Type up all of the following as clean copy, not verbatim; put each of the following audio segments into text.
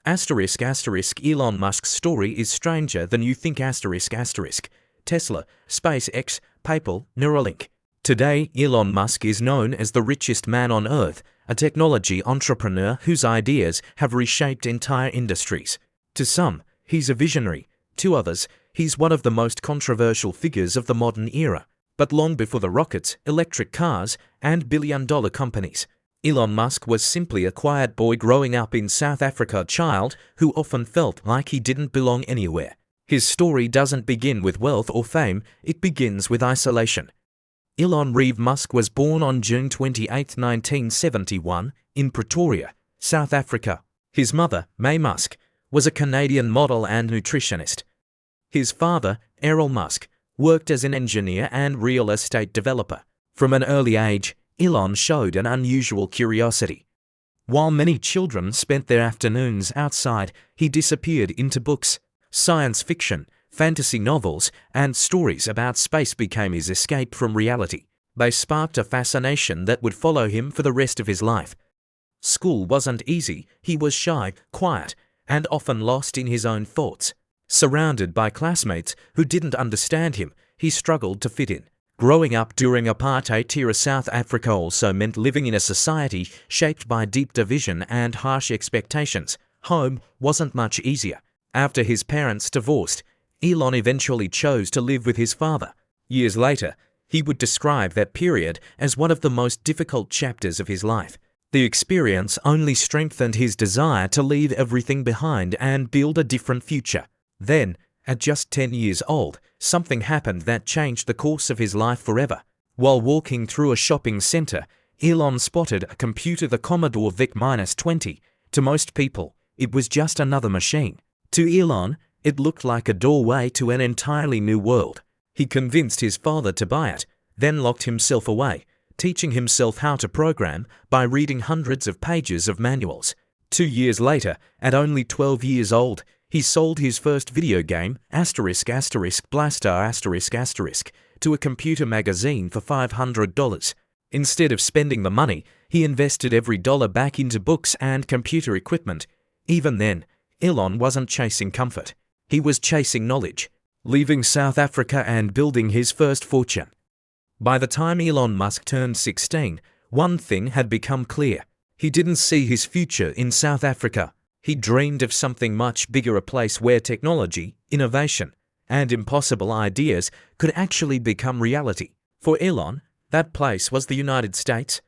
Elon Musk's story is stranger than you think. Tesla, SpaceX, PayPal, Neuralink. Today, Elon Musk is known as the richest man on Earth, a technology entrepreneur whose ideas have reshaped entire industries. To some, he's a visionary. To others, he's one of the most controversial figures of the modern era. But long before the rockets, electric cars, and billion-dollar companies, Elon Musk was simply a quiet boy growing up in South Africa, a child who often felt like he didn't belong anywhere. His story doesn't begin with wealth or fame, it begins with isolation. Elon Reeve Musk was born on June 28, 1971, in Pretoria, South Africa. His mother, May Musk, was a Canadian model and nutritionist. His father, Errol Musk, worked as an engineer and real estate developer. From an early age, Elon showed an unusual curiosity. While many children spent their afternoons outside, he disappeared into books. Science fiction, fantasy novels, and stories about space became his escape from reality. They sparked a fascination that would follow him for the rest of his life. School wasn't easy. He was shy, quiet, and often lost in his own thoughts. Surrounded by classmates who didn't understand him, he struggled to fit in. Growing up during apartheid-era South Africa also meant living in a society shaped by deep division and harsh expectations. Home wasn't much easier. After his parents divorced, Elon eventually chose to live with his father. Years later, he would describe that period as one of the most difficult chapters of his life. The experience only strengthened his desire to leave everything behind and build a different future. Then, at just 10 years old, something happened that changed the course of his life forever. While walking through a shopping center, Elon spotted a computer, the Commodore VIC-20. To most people, it was just another machine. To Elon, it looked like a doorway to an entirely new world. He convinced his father to buy it, then locked himself away, teaching himself how to program by reading hundreds of pages of manuals. 2 years later, at only 12 years old, he sold his first video game, Blaster**, to a computer magazine for $500. Instead of spending the money, he invested every dollar back into books and computer equipment. Even then, Elon wasn't chasing comfort. He was chasing knowledge, leaving South Africa and building his first fortune. By the time Elon Musk turned 16, one thing had become clear. He didn't see his future in South Africa. He dreamed of something much bigger, a place where technology, innovation, and impossible ideas could actually become reality. For Elon, that place was the United States.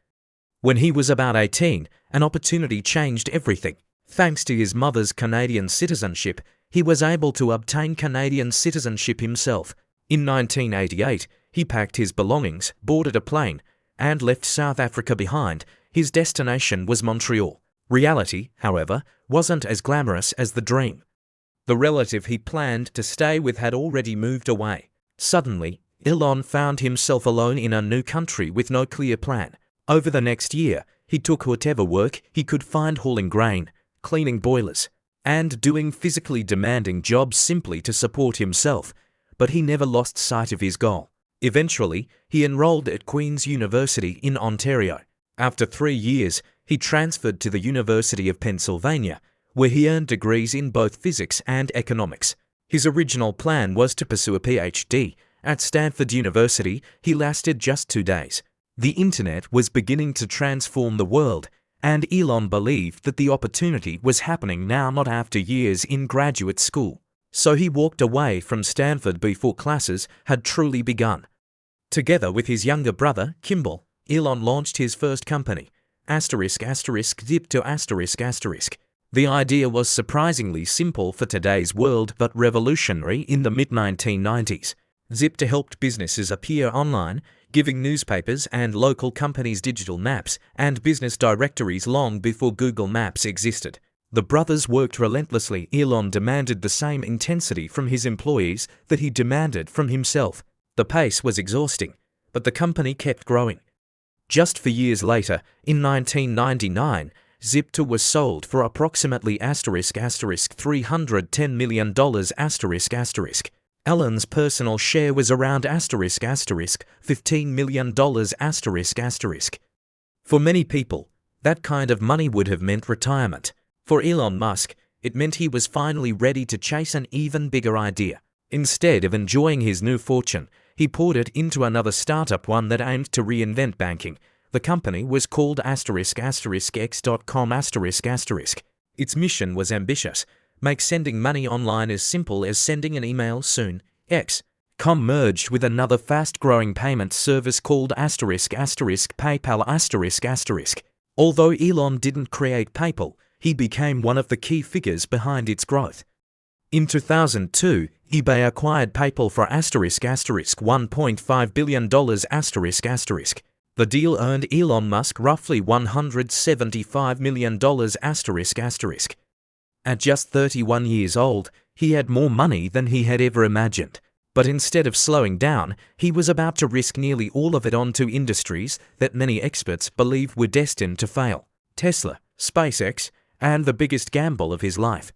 When he was about 18, an opportunity changed everything. Thanks to his mother's Canadian citizenship, he was able to obtain Canadian citizenship himself. In 1988, he packed his belongings, boarded a plane, and left South Africa behind. His destination was Montreal. Reality, however, wasn't as glamorous as the dream. The relative he planned to stay with had already moved away. Suddenly, Elon found himself alone in a new country with no clear plan. Over the next year, he took whatever work he could find, hauling grain, cleaning boilers, and doing physically demanding jobs simply to support himself. But he never lost sight of his goal. Eventually, he enrolled at Queen's University in Ontario. After 3 years, he transferred to the University of Pennsylvania, where he earned degrees in both physics and economics. His original plan was to pursue a PhD. At Stanford University, he lasted just 2 days. The internet was beginning to transform the world, and Elon believed that the opportunity was happening now, not after years in graduate school. So he walked away from Stanford before classes had truly begun. Together with his younger brother, Kimball, Elon launched his first company, Zip. The idea was surprisingly simple for today's world, but revolutionary in the mid-1990s. Zip helped businesses appear online, giving newspapers and local companies digital maps and business directories long before Google Maps existed. The brothers worked relentlessly. Elon demanded the same intensity from his employees that he demanded from himself. The pace was exhausting, but the company kept growing. Just 4 years later, in 1999, Zip was sold for approximately $310 million. Elon's personal share was around $15 million. For many people, that kind of money would have meant retirement. For Elon Musk, It meant he was finally ready to chase an even bigger idea. Instead of enjoying his new fortune, he poured it into another startup, one that aimed to reinvent banking. The company was called **x.com***. Its mission was ambitious: make sending money online as simple as sending an email. Soon, X.com merged with another fast-growing payment service called **PayPal***. Although Elon didn't create PayPal, he became one of the key figures behind its growth. In 2002, eBay acquired PayPal for $1.5 billion. The deal earned Elon Musk roughly $175 million. At just 31 years old, he had more money than he had ever imagined. But instead of slowing down, he was about to risk nearly all of it onto industries that many experts believed were destined to fail: Tesla, SpaceX, and the biggest gamble of his life.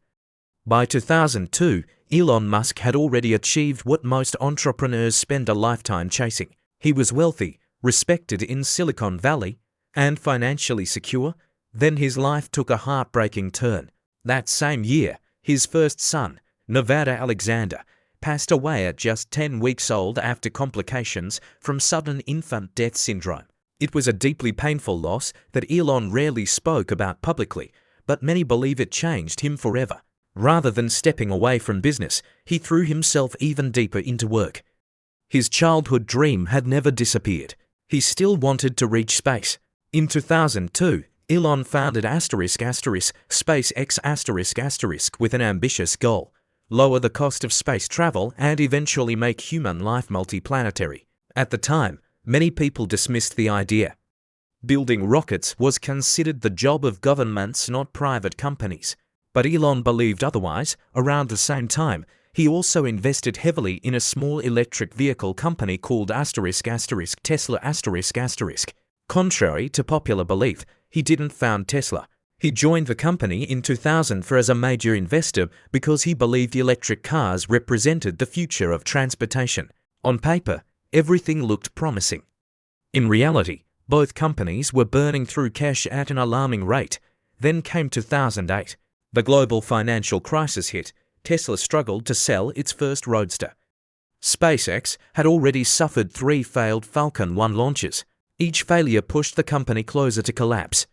By 2002, Elon Musk had already achieved what most entrepreneurs spend a lifetime chasing. He was wealthy, respected in Silicon Valley, and financially secure. Then his life took a heartbreaking turn. That same year, his first son, Nevada Alexander, passed away at just 10 weeks old after complications from sudden infant death syndrome. It was a deeply painful loss that Elon rarely spoke about publicly, but many believe it changed him forever. Rather than stepping away from business, he threw himself even deeper into work. His childhood dream had never disappeared. He still wanted to reach space. In 2002, Elon founded **SpaceX** with an ambitious goal: lower the cost of space travel and eventually make human life multiplanetary. At the time, many people dismissed the idea. Building rockets was considered the job of governments, not private companies. But Elon believed otherwise. Around the same time, he also invested heavily in a small electric vehicle company called **Tesla**. Contrary to popular belief, he didn't found Tesla. He joined the company in 2000 as a major investor because he believed electric cars represented the future of transportation. On paper, everything looked promising. In reality, both companies were burning through cash at an alarming rate. Then came 2008. The global financial crisis hit. Tesla struggled to sell its first roadster. SpaceX had already suffered 3 failed Falcon 9 launches. Each failure pushed the company closer to collapse.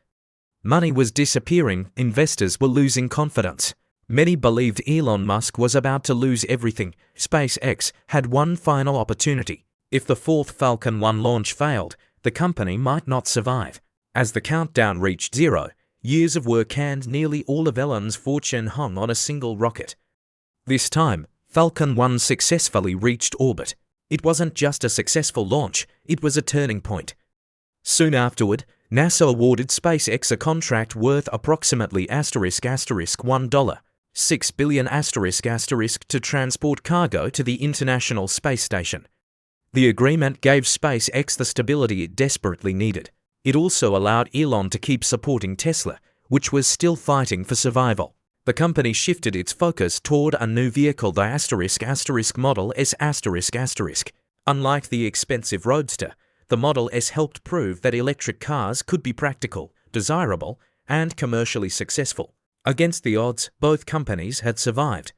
Money was disappearing, investors were losing confidence. Many believed Elon Musk was about to lose everything. SpaceX had one final opportunity. If the 4th Falcon 9 launch failed, the company might not survive. As the countdown reached 0, years of work and nearly all of Elon's fortune hung on a single rocket. This time, Falcon 9 successfully reached orbit. It wasn't just a successful launch, it was a turning point. Soon afterward, NASA awarded SpaceX a contract worth approximately $1.6 billion to transport cargo to the International Space Station. The agreement gave SpaceX the stability it desperately needed. It also allowed Elon to keep supporting Tesla, which was still fighting for survival. The company shifted its focus toward a new vehicle, the Model S***. Unlike the expensive Roadster, the Model S helped prove that electric cars could be practical, desirable, and commercially successful. Against the odds, both companies had survived.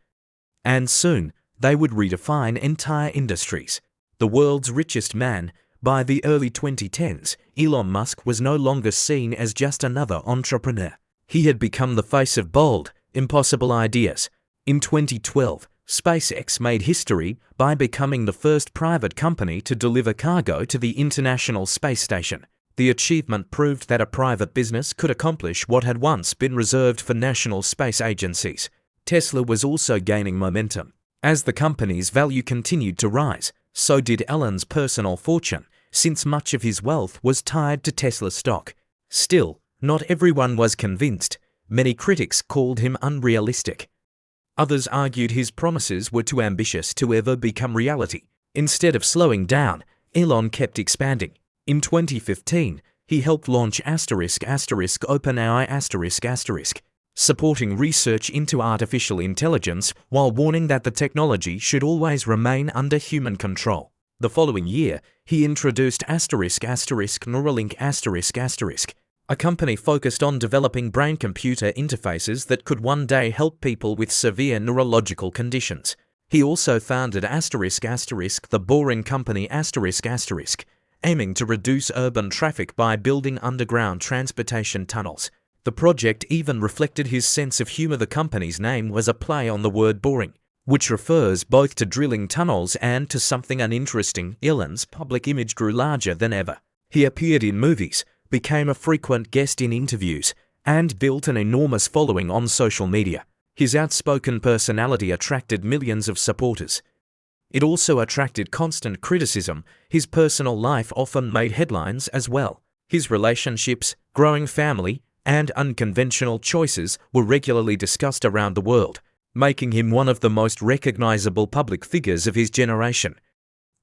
And soon, they would redefine entire industries. The world's richest man. By the early 2010s, Elon Musk was no longer seen as just another entrepreneur. He had become the face of bold, impossible ideas. In 2012, SpaceX made history by becoming the first private company to deliver cargo to the International Space Station. The achievement proved that a private business could accomplish what had once been reserved for national space agencies. Tesla was also gaining momentum. As the company's value continued to rise, so did Elon's personal fortune, since much of his wealth was tied to Tesla stock. Still, not everyone was convinced. Many critics called him unrealistic. Others argued his promises were too ambitious to ever become reality. Instead of slowing down, Elon kept expanding. In 2015, he helped launch OpenAI**, supporting research into artificial intelligence while warning that the technology should always remain under human control. The following year, he introduced **Neuralink**. a company focused on developing brain-computer interfaces that could one day help people with severe neurological conditions. He also founded the Boring Company aiming to reduce urban traffic by building underground transportation tunnels. The project even reflected his sense of humor. The company's name was a play on the word boring, which refers both to drilling tunnels and to something uninteresting. Elon's public image grew larger than ever. He appeared in movies, became a frequent guest in interviews, and built an enormous following on social media. His outspoken personality attracted millions of supporters. It also attracted constant criticism. His personal life often made headlines as well. His relationships, growing family, and unconventional choices were regularly discussed around the world, making him one of the most recognizable public figures of his generation.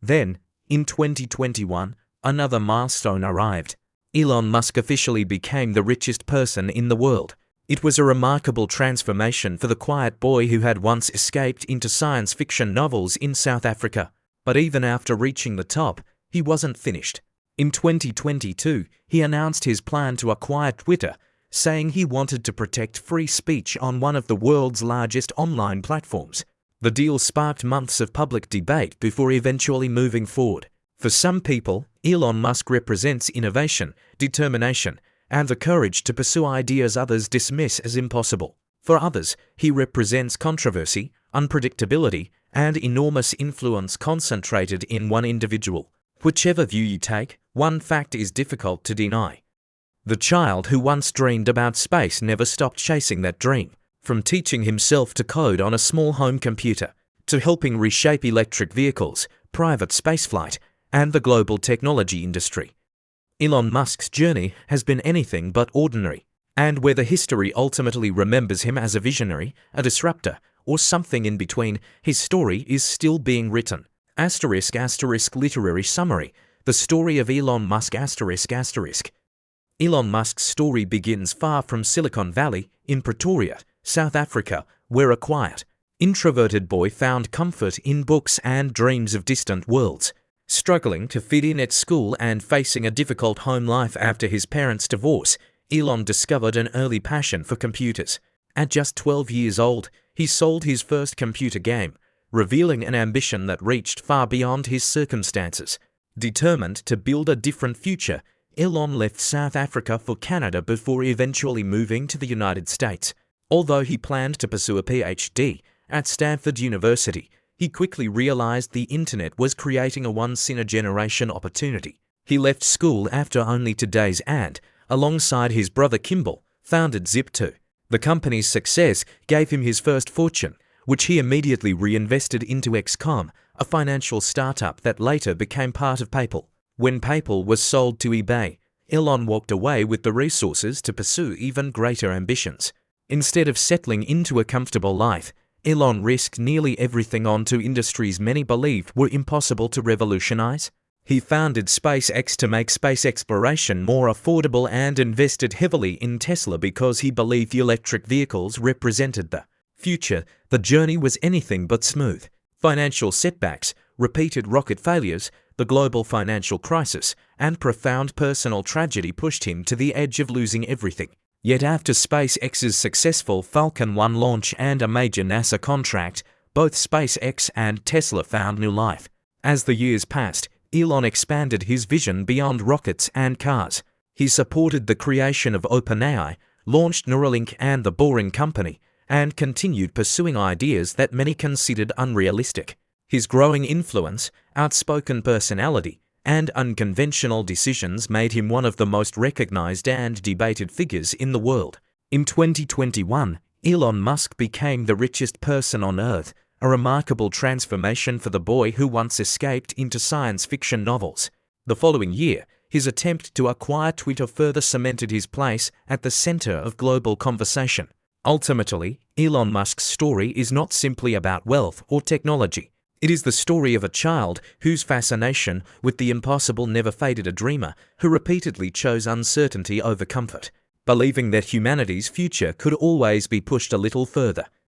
Then, in 2021, another milestone arrived. Elon Musk officially became the richest person in the world. It was a remarkable transformation for the quiet boy who had once escaped into science fiction novels in South Africa. But even after reaching the top, he wasn't finished. In 2022, he announced his plan to acquire Twitter, saying he wanted to protect free speech on one of the world's largest online platforms. The deal sparked months of public debate before eventually moving forward. For some people, Elon Musk represents innovation, determination, and the courage to pursue ideas others dismiss as impossible. For others, he represents controversy, unpredictability, and enormous influence concentrated in one individual. Whichever view you take, one fact is difficult to deny. The child who once dreamed about space never stopped chasing that dream. From teaching himself to code on a small home computer, to helping reshape electric vehicles, private spaceflight, and the global technology industry. Elon Musk's journey has been anything but ordinary, and whether history ultimately remembers him as a visionary, a disruptor, or something in between, his story is still being written. **** Literary summary. The story of Elon Musk ****. Elon Musk's story begins far from Silicon Valley, in Pretoria, South Africa, where a quiet, introverted boy found comfort in books and dreams of distant worlds. Struggling to fit in at school and facing a difficult home life after his parents' divorce, Elon discovered an early passion for computers. At just 12 years old, he sold his first computer game, revealing an ambition that reached far beyond his circumstances. Determined to build a different future, Elon left South Africa for Canada before eventually moving to the United States. Although he planned to pursue a PhD at Stanford University, he quickly realized the internet was creating a once-in-a-generation opportunity. He left school after only 2 days and, alongside his brother Kimball, founded Zip2. The company's success gave him his first fortune, which he immediately reinvested into XCOM, a financial startup that later became part of PayPal. When PayPal was sold to eBay, Elon walked away with the resources to pursue even greater ambitions. Instead of settling into a comfortable life, Elon risked nearly everything onto industries many believed were impossible to revolutionize. He founded SpaceX to make space exploration more affordable and invested heavily in Tesla because he believed electric vehicles represented the future. The journey was anything but smooth. Financial setbacks, repeated rocket failures, the global financial crisis, and profound personal tragedy pushed him to the edge of losing everything. Yet after SpaceX's successful Falcon 9 launch and a major NASA contract, both SpaceX and Tesla found new life. As the years passed, Elon expanded his vision beyond rockets and cars. He supported the creation of OpenAI, launched Neuralink and the Boring Company, and continued pursuing ideas that many considered unrealistic. His growing influence, outspoken personality, and unconventional decisions made him one of the most recognized and debated figures in the world. In 2021, Elon Musk became the richest person on Earth, a remarkable transformation for the boy who once escaped into science fiction novels. The following year, his attempt to acquire Twitter further cemented his place at the center of global conversation. Ultimately, Elon Musk's story is not simply about wealth or technology. It is the story of a child whose fascination with the impossible never faded, a dreamer who repeatedly chose uncertainty over comfort, believing that humanity's future could always be pushed a little further.